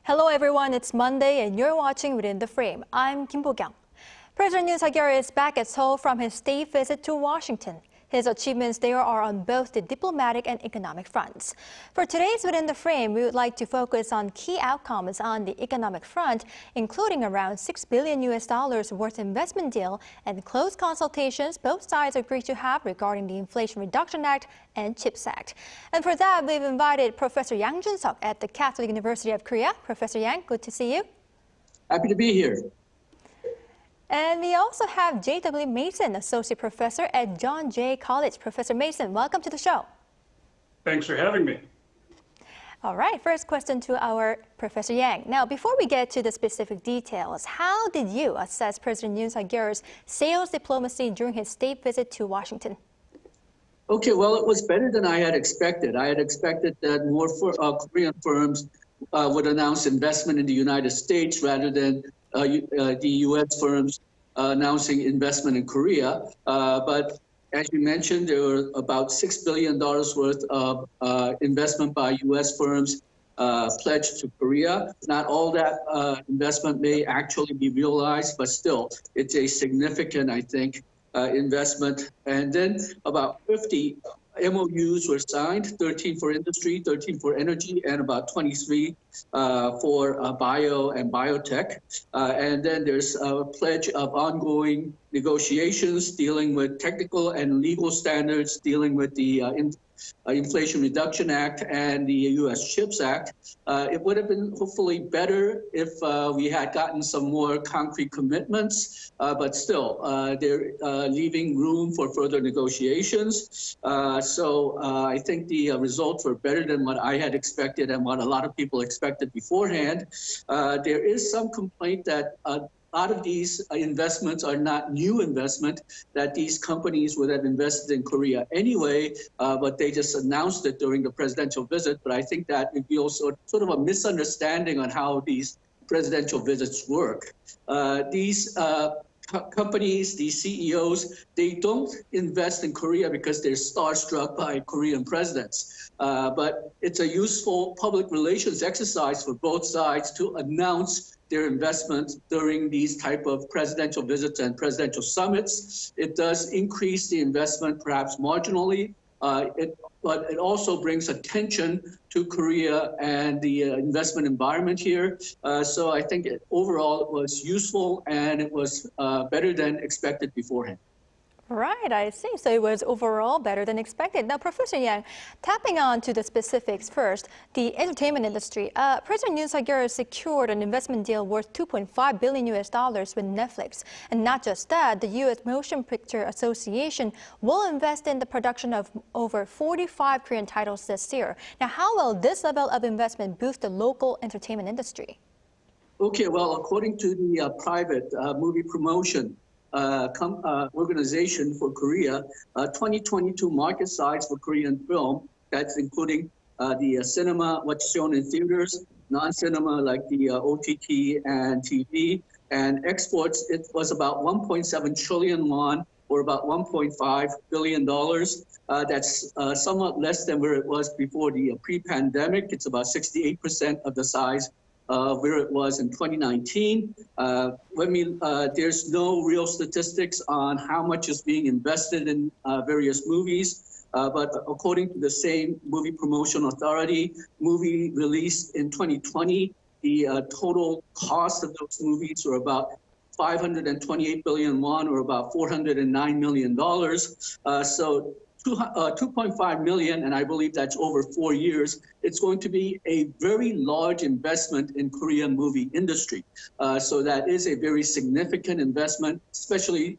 Hello everyone, it's Monday and you're watching Within the Frame. I'm Kim Bo-kyung. President Yoon Suk Yeol is back at Seoul from his state visit to Washington. His achievements there are on both the diplomatic and economic fronts. For today's Within the Frame, we would like to focus on key outcomes on the economic front, including around $6 billion worth investment deal and close consultations both sides agreed to have regarding the Inflation Reduction Act and CHIPS Act. And for that, we've invited Professor Yang Jun-sok at the Catholic University of Korea. Professor Yang, good to see you. Happy to be here. And we also have J.W. Mason, Associate Professor at John Jay College. Professor Mason, welcome to the show. Thanks for having me. All right, first question to our Professor Yang. Now, before we get to the specific details, how did you assess President Yoon Suk Yeol's sales diplomacy during his state visit to Washington? Okay, well, it was better than I had expected. I had expected that more Korean firms would announce investment in the United States rather than the U.S. firms announcing investment in Korea. But as you mentioned, there were about $6 billion worth of investment by U.S. firms pledged to Korea. Not all that investment may actually be realized, but still, it's a significant, I think, investment. And then about 50 MOUs were signed, 13 for industry, 13 for energy, and about 23 for bio and biotech. And then there's a pledge of ongoing negotiations dealing with technical and legal standards, dealing with the Inflation Reduction Act and the U.S. CHIPS Act. It would have been hopefully better if we had gotten some more concrete commitments, but still, they're leaving room for further negotiations. So I think the results were better than what I had expected and what a lot of people expected beforehand. There is some complaint that a lot of these investments are not new investment, that these companies would have invested in Korea anyway, but they just announced it during the presidential visit. But I think that reveals sort of a misunderstanding on how these presidential visits work. These companies, these CEOs, they don't invest in Korea because they're starstruck by Korean presidents. But it's a useful public relations exercise for both sides to announce their investment during these type of presidential visits and presidential summits. It does increase the investment perhaps marginally, but it also brings attention to Korea and the investment environment here. So I think overall it was useful and it was better than expected beforehand. Right, I see. So it was overall better than expected. Now, Professor Yang, tapping on to the specifics first, the entertainment industry. President Yoon Suk Yeol secured an investment deal worth $2.5 billion with Netflix. And not just that, the U.S. Motion Picture Association will invest in the production of over 45 Korean titles this year. Now, how will this level of investment boost the local entertainment industry? Okay, well, according to the private movie promotion organization for Korea, 2022 market size for Korean film, that's including the cinema, what's shown in theaters, non-cinema like the OTT and TV, and exports, it was about 1.7 trillion won, or about $1.5 billion. That's somewhat less than where it was before the pre-pandemic. It's about 68% of the size where it was in 2019. There's no real statistics on how much is being invested in various movies, but according to the same movie promotion authority, movie released in 2020, the total cost of those movies were about 528 billion won, or about $409 million. So 2.5 million, and I believe that's over 4 years. It's going to be a very large investment in Korean movie industry. So that is a very significant investment, especially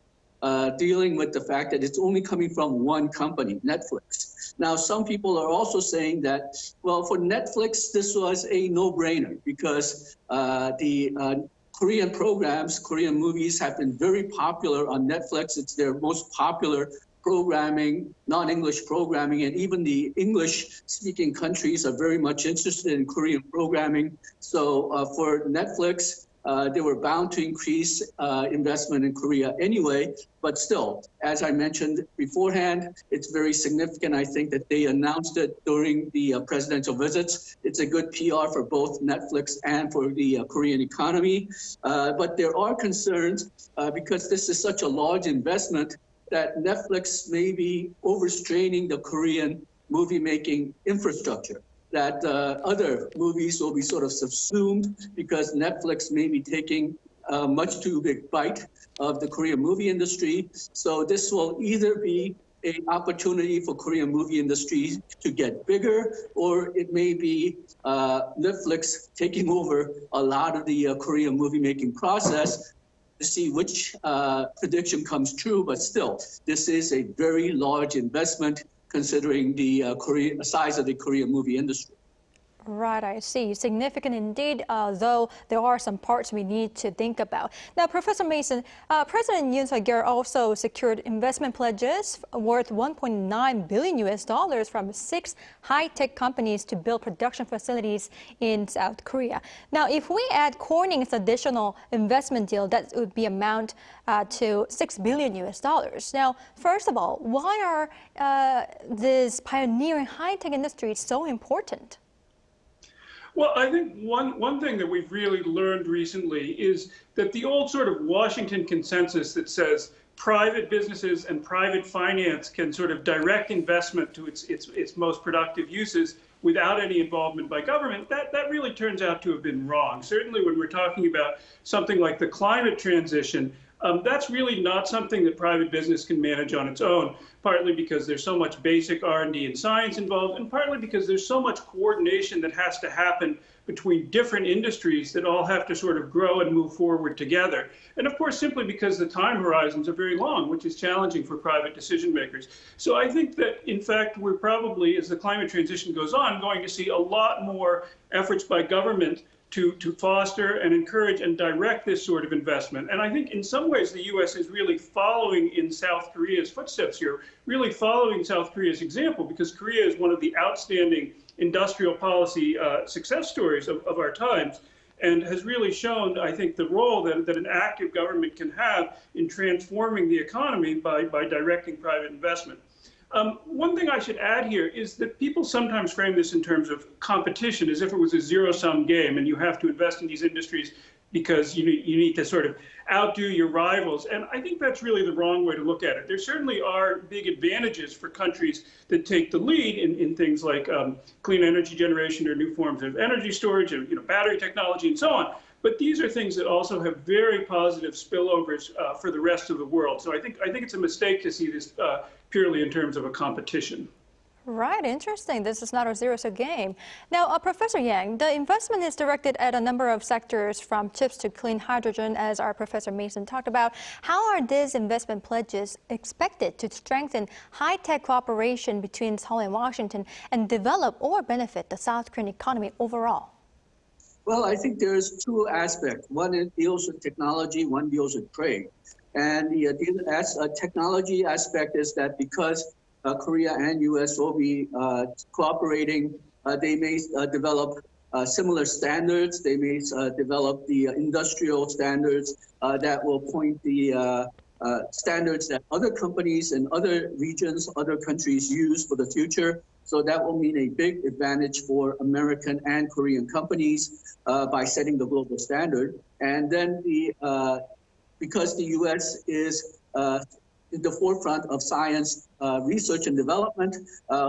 dealing with the fact that it's only coming from one company, Netflix. Now, some people are also saying that, well, for Netflix, this was a no-brainer because the Korean programs, Korean movies have been very popular on Netflix. It's their most popular programming, non-English programming, and even the English-speaking countries are very much interested in Korean programming. So for Netflix, They were bound to increase investment in Korea anyway, but still, as I mentioned beforehand, it's very significant, I think, that they announced it during the presidential visits. It's a good PR for both Netflix and for the Korean economy. But there are concerns because this is such a large investment that Netflix may be overstraining the Korean movie-making infrastructure, that other movies will be sort of subsumed because Netflix may be taking a much too big bite of the Korean movie industry. So this will either be an opportunity for Korean movie industry to get bigger, or it may be Netflix taking over a lot of the Korean movie-making process, to see which prediction comes true. But still, this is a very large investment considering the size of the Korean movie industry. Right, I see. Significant indeed, though there are some parts we need to think about. Now, Professor Mason, President Yoon Suk Yeol also secured investment pledges worth $1.9 billion from 6 high-tech companies to build production facilities in South Korea. Now, if we add Corning's additional investment deal, that would be amount to $6 billion. Now, first of all, why are these pioneering high-tech industries so important? Well, I think one thing that we've really learned recently is that the old sort of Washington consensus that says private businesses and private finance can sort of direct investment to its most productive uses without any involvement by government, that really turns out to have been wrong. Certainly when we're talking about something like the climate transition, that's really not something that private business can manage on its own, partly because there's so much basic R&D and science involved, and partly because there's so much coordination that has to happen between different industries that all have to sort of grow and move forward together. And of course, simply because the time horizons are very long, which is challenging for private decision makers. So I think that, in fact, we're probably, as the climate transition goes on, going to see a lot more efforts by government to foster and encourage and direct this sort of investment. And I think in some ways the U.S. is really following in South Korea's footsteps here, really following South Korea's example, because Korea is one of the outstanding industrial policy success stories of our times, and has really shown, I think, the role that an active government can have in transforming the economy by directing private investment. One thing I should add here is that people sometimes frame this in terms of competition, as if it was a zero-sum game and you have to invest in these industries because you need to sort of outdo your rivals. And I think that's really the wrong way to look at it. There certainly are big advantages for countries that take the lead in things like clean energy generation or new forms of energy storage, or, battery technology and so on. But these are things that also have very positive spillovers for the rest of the world. So I think it's a mistake to see this purely in terms of a competition. Right, interesting. This is not a zero-sum game. Now, Professor Yang, the investment is directed at a number of sectors, from chips to clean hydrogen, as our Professor Mason talked about. How are these investment pledges expected to strengthen high-tech cooperation between Seoul and Washington and develop or benefit the South Korean economy overall? Well, I think there's two aspects. One deals with technology, one deals with trade. And the technology aspect is that because Korea and U.S. will be cooperating, they may develop similar standards. They may develop the industrial standards that will point the standards that other companies in other regions, other countries use for the future. So that will mean a big advantage for American and Korean companies by setting the global standard. And then because the U.S. is in the forefront of science research and development,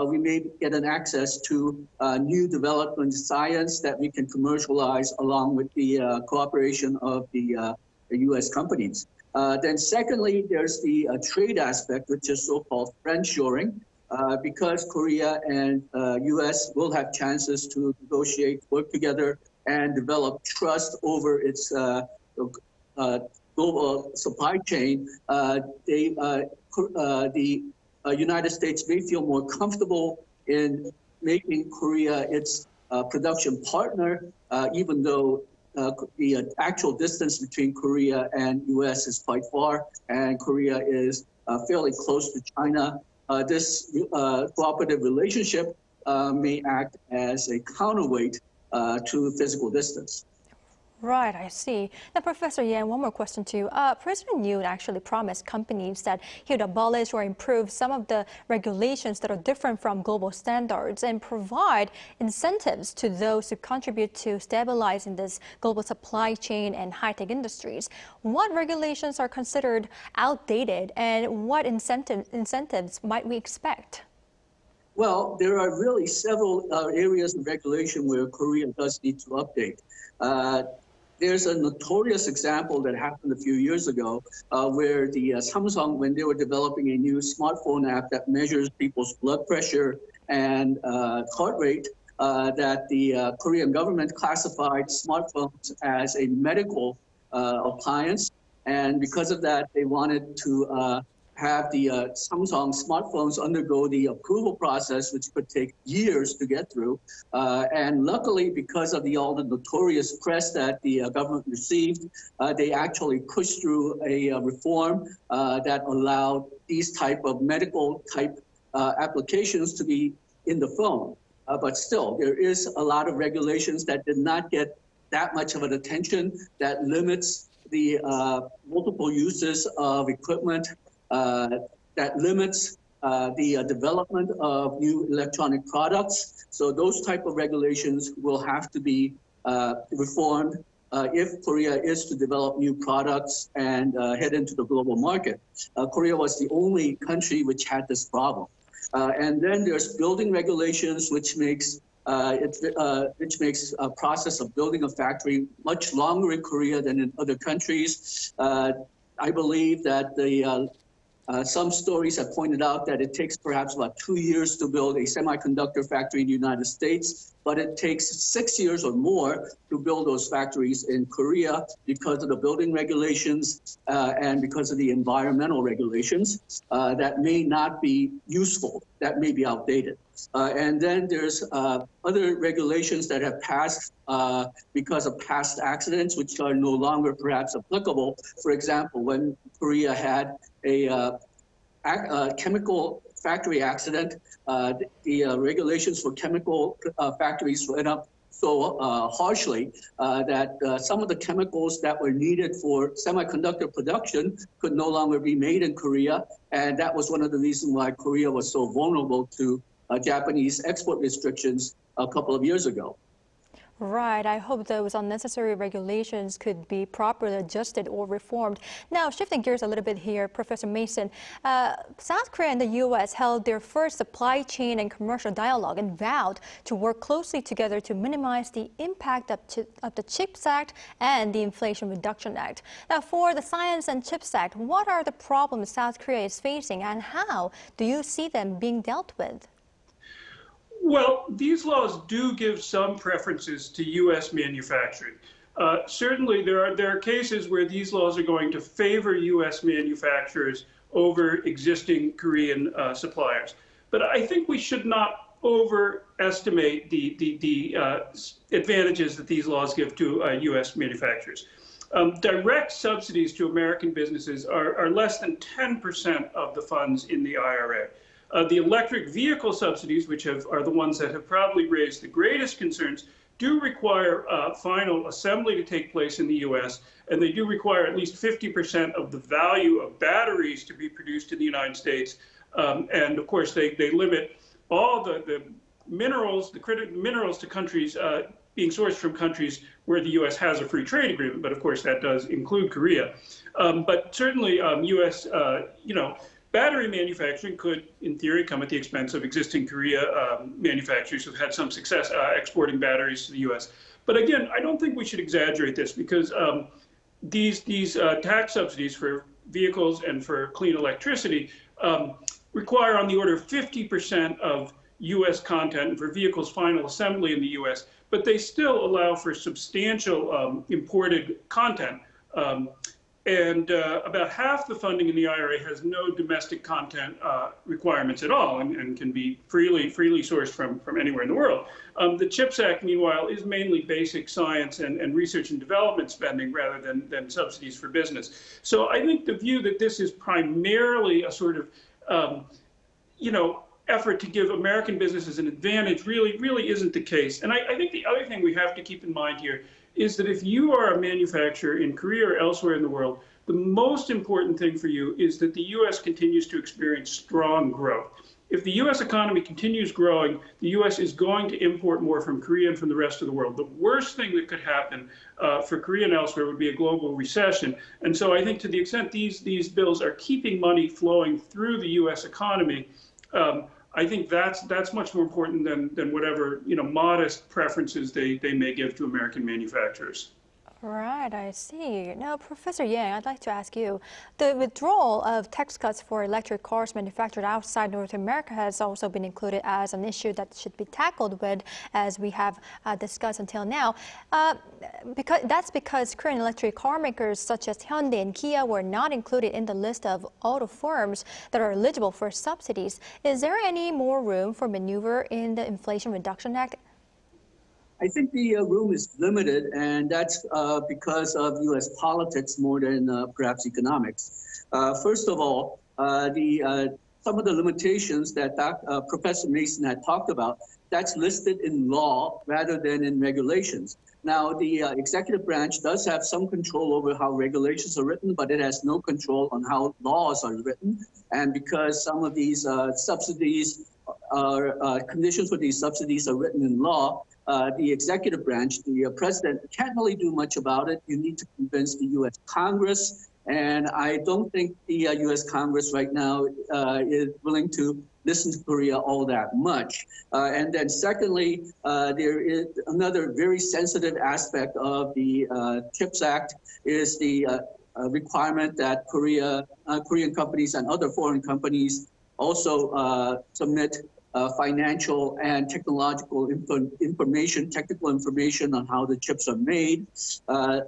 we may get an access to new development science that we can commercialize along with the cooperation of the U.S. companies. Then secondly, there's the trade aspect, which is so-called friendshoring. Because Korea and U.S. will have chances to negotiate, work together, and develop trust over its global supply chain, the United States may feel more comfortable in making Korea its production partner, even though the actual distance between Korea and U.S. is quite far, and Korea is fairly close to China. This cooperative relationship may act as a counterweight to physical distance. Right, I see. Now, Professor Yang, one more question to you. President Yoon actually promised companies that he would abolish or improve some of the regulations that are different from global standards and provide incentives to those who contribute to stabilizing this global supply chain and high-tech industries. What regulations are considered outdated and what incentives might we expect? Well, there are really several areas of regulation where Korea does need to update. There's a notorious example that happened a few years ago where the Samsung, when they were developing a new smartphone app that measures people's blood pressure and heart rate, that the Korean government classified smartphones as a medical appliance. And because of that, they wanted to have the Samsung smartphones undergo the approval process, which could take years to get through. And luckily, because of all the notorious press that the government received, they actually pushed through a reform that allowed these type of medical type applications to be in the phone. But still, there is a lot of regulations that did not get that much of an attention that limits the multiple uses of equipment, that limits the development of new electronic products. So those type of regulations will have to be reformed if Korea is to develop new products and head into the global market. Korea was the only country which had this problem. And then there's building regulations, which makes a process of building a factory much longer in Korea than in other countries. I believe that some stories have pointed out that it takes perhaps about 2 years to build a semiconductor factory in the United States, but it takes 6 years or more to build those factories in Korea because of the building regulations and because of the environmental regulations that may not be useful, that may be outdated. And then there's other regulations that have passed because of past accidents, which are no longer perhaps applicable. For example, when Korea had a chemical factory accident, the regulations for chemical factories went up so harshly that some of the chemicals that were needed for semiconductor production could no longer be made in Korea. And that was one of the reasons why Korea was so vulnerable to Japanese export restrictions a couple of years ago. Right. I hope those unnecessary regulations could be properly adjusted or reformed. Now, shifting gears a little bit here, Professor Mason, South Korea and the U.S. held their first supply chain and commercial dialogue and vowed to work closely together to minimize the impact of the CHIPS Act and the Inflation Reduction Act. Now, for the Science and CHIPS Act, what are the problems South Korea is facing and how do you see them being dealt with? Well, these laws do give some preferences to U.S. manufacturing. Certainly, there are cases where these laws are going to favor U.S. manufacturers over existing Korean suppliers. But I think we should not overestimate the advantages that these laws give to U.S. manufacturers. Direct subsidies to American businesses are less than 10% of the funds in the IRA. The electric vehicle subsidies, which are the ones that have probably raised the greatest concerns, do require final assembly to take place in the U.S., and they do require at least 50% of the value of batteries to be produced in the United States. And of course, they limit all the minerals, the critical minerals to countries being sourced from countries where the U.S. has a free trade agreement. But of course, that does include Korea. But certainly, U.S. Battery manufacturing could, in theory, come at the expense of existing Korea manufacturers who've had some success exporting batteries to the U.S. But again, I don't think we should exaggerate this because these tax subsidies for vehicles and for clean electricity require on the order of 50% of U.S. content for vehicles' final assembly in the U.S., but they still allow for substantial imported content. And about half the funding in the IRA has no domestic content requirements at all and can be freely sourced from anywhere in the world. The CHIPS Act, meanwhile, is mainly basic science and research and development spending rather than subsidies for business. So I think the view that this is primarily a sort of, effort to give American businesses an advantage really isn't the case. And I think the other thing we have to keep in mind here is that if you are a manufacturer in Korea or elsewhere in the world, the most important thing for you is that the U.S. continues to experience strong growth. If the U.S. economy continues growing, the U.S. is going to import more from Korea and from the rest of the world. The worst thing that could happen for Korea and elsewhere would be a global recession. And so I think to the extent these bills are keeping money flowing through the U.S. economy, I think that's much more important than whatever modest preferences they may give to American manufacturers. Right, I see. Now, Professor Yang, I'd like to ask you, the withdrawal of tax cuts for electric cars manufactured outside North America has also been included as an issue that should be tackled with, as we have discussed until now. Because Korean electric car makers such as Hyundai and Kia were not included in the list of auto firms that are eligible for subsidies. Is there any more room for maneuver in the Inflation Reduction Act? I think the room is limited, and that's because of U.S. politics more than perhaps economics. First of all, some of the limitations that Professor Mason had talked about, that's listed in law rather than in regulations. Now, the executive branch does have some control over how regulations are written, but it has no control on how laws are written. And because some of these subsidies conditions for these subsidies are written in law, the executive branch, the president, can't really do much about it. You need to convince the U.S. Congress, and I don't think the U.S. Congress right now is willing to listen to Korea all that much. And then secondly, there is another very sensitive aspect of the CHIPS Act is the requirement that Korean companies and other foreign companies also submit financial and technological technical information on how the chips are made.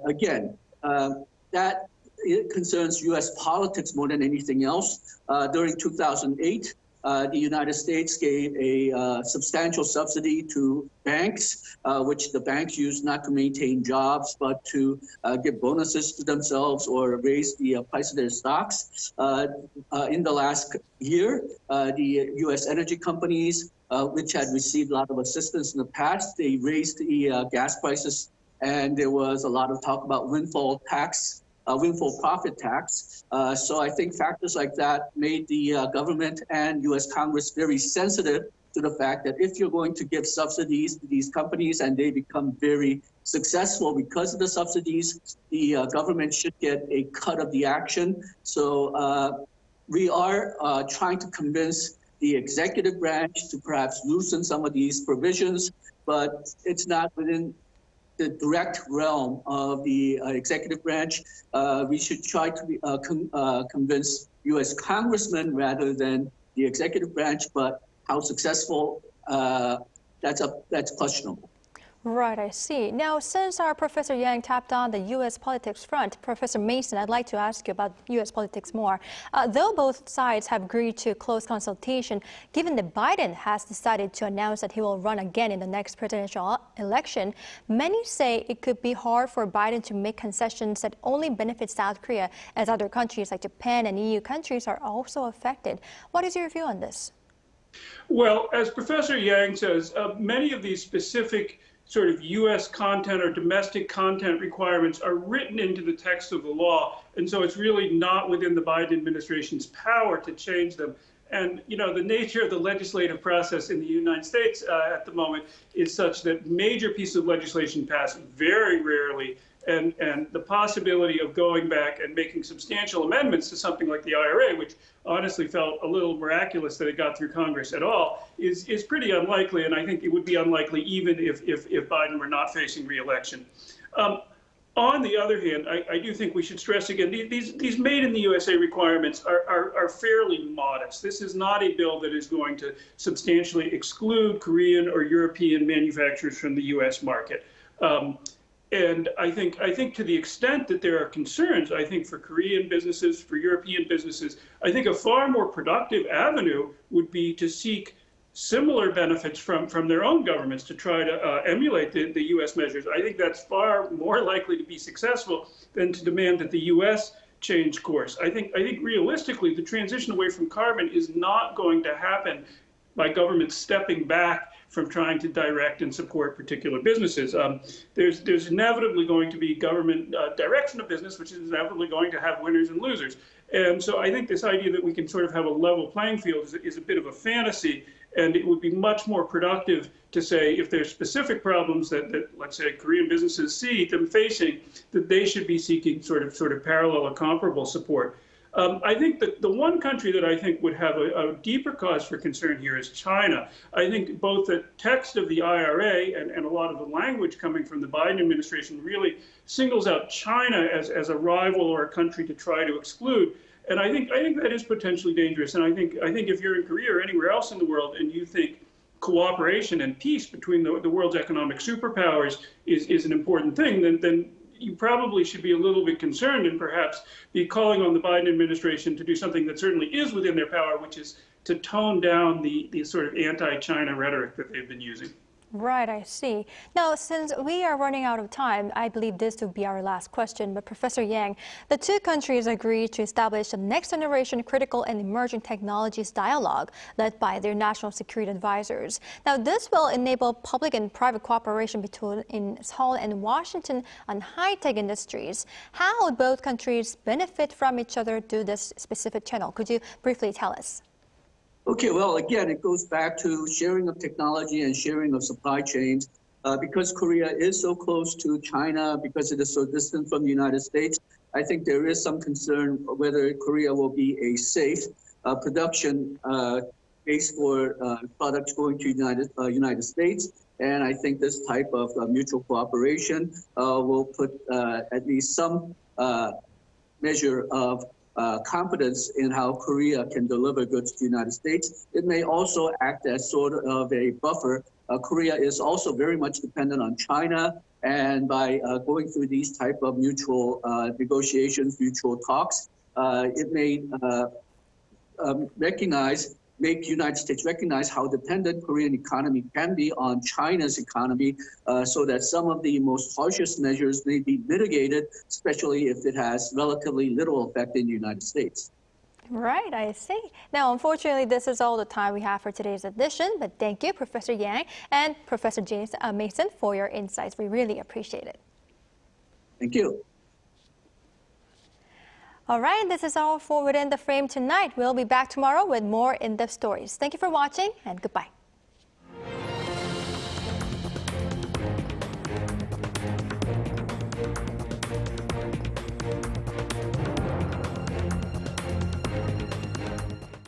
Again, that it concerns U.S. politics more than anything else. During 2008, the United States gave a substantial subsidy to banks, which the banks used not to maintain jobs, but to give bonuses to themselves or raise the price of their stocks. In the last year, the U.S. energy companies, which had received a lot of assistance in the past, they raised the gas prices, and there was a lot of talk about windfall profit tax. So I think factors like that made the government and U.S. Congress very sensitive to the fact that if you're going to give subsidies to these companies and they become very successful because of the subsidies, the government should get a cut of the action. So we are trying to convince the executive branch to perhaps loosen some of these provisions, but it's not within the direct realm of the executive branch. We should try to convince U.S. congressmen rather than the executive branch, but how successful, that's questionable. Right, I see. Now, since our Professor Yang tapped on the U.S. politics front, Professor Mason, I'd like to ask you about U.S. politics more. Though both sides have agreed to close consultation, given that Biden has decided to announce that he will run again in the next presidential election, many say it could be hard for Biden to make concessions that only benefit South Korea, as other countries like Japan and EU countries are also affected. What is your view on this? Well, as Professor Yang says, many of these specific sort of U.S. content or domestic content requirements are written into the text of the law. And so it's really not within the Biden administration's power to change them. And, the nature of the legislative process in the United States at the moment is such that major pieces of legislation pass very rarely. And the possibility of going back and making substantial amendments to something like the IRA, which honestly felt a little miraculous that it got through Congress at all, is pretty unlikely. And I think it would be unlikely even if Biden were not facing re-election. On the other hand, I do think we should stress again, these made in the USA requirements are fairly modest. This is not a bill that is going to substantially exclude Korean or European manufacturers from the US market. And I think to the extent that there are concerns, I think for Korean businesses, for European businesses, I think a far more productive avenue would be to seek similar benefits from their own governments to try to emulate the U.S. measures. I think that's far more likely to be successful than to demand that the U.S. change course. I think realistically, the transition away from carbon is not going to happen by governments stepping back from trying to direct and support particular businesses. There's inevitably going to be government direction of business, which is inevitably going to have winners and losers. And so I think this idea that we can sort of have a level playing field is a bit of a fantasy, and it would be much more productive to say if there's specific problems that let's say Korean businesses see them facing, that they should be seeking sort of parallel or comparable support. I think that the one country that I think would have a deeper cause for concern here is China. I think both the text of the IRA and a lot of the language coming from the Biden administration really singles out China as a rival or a country to try to exclude. And I think that is potentially dangerous. And I think if you're in Korea or anywhere else in the world and you think cooperation and peace between the world's economic superpowers is an important thing, then you probably should be a little bit concerned and perhaps be calling on the Biden administration to do something that certainly is within their power, which is to tone down the sort of anti-China rhetoric that they've been using. Right, I see. Now, since we are running out of time, I believe this will be our last question. But Professor Yang, the two countries agreed to establish a next-generation critical and emerging technologies dialogue led by their national security advisors. Now, this will enable public and private cooperation between Seoul and Washington on high-tech industries. How would both countries benefit from each other through this specific channel? Could you briefly tell us? Okay, well, again, it goes back to sharing of technology and sharing of supply chains. Because Korea is so close to China, because it is so distant from the United States, I think there is some concern whether Korea will be a safe production base for products going to United States. And I think this type of mutual cooperation will put at least some measure of confidence in how Korea can deliver goods to the United States. It may also act as sort of a buffer. Korea is also very much dependent on China, and by going through these type of mutual negotiations, mutual talks, it may make United States recognize how dependent Korean economy can be on China's economy, so that some of the most harshest measures may be mitigated, especially if it has relatively little effect in the United States. Right, I see. Now, unfortunately, this is all the time we have for today's edition, but thank you, Professor Yang and Professor James Mason, for your insights. We really appreciate it. Thank you. All right, this is all for Within the Frame tonight. We'll be back tomorrow with more in-depth stories. Thank you for watching, and goodbye.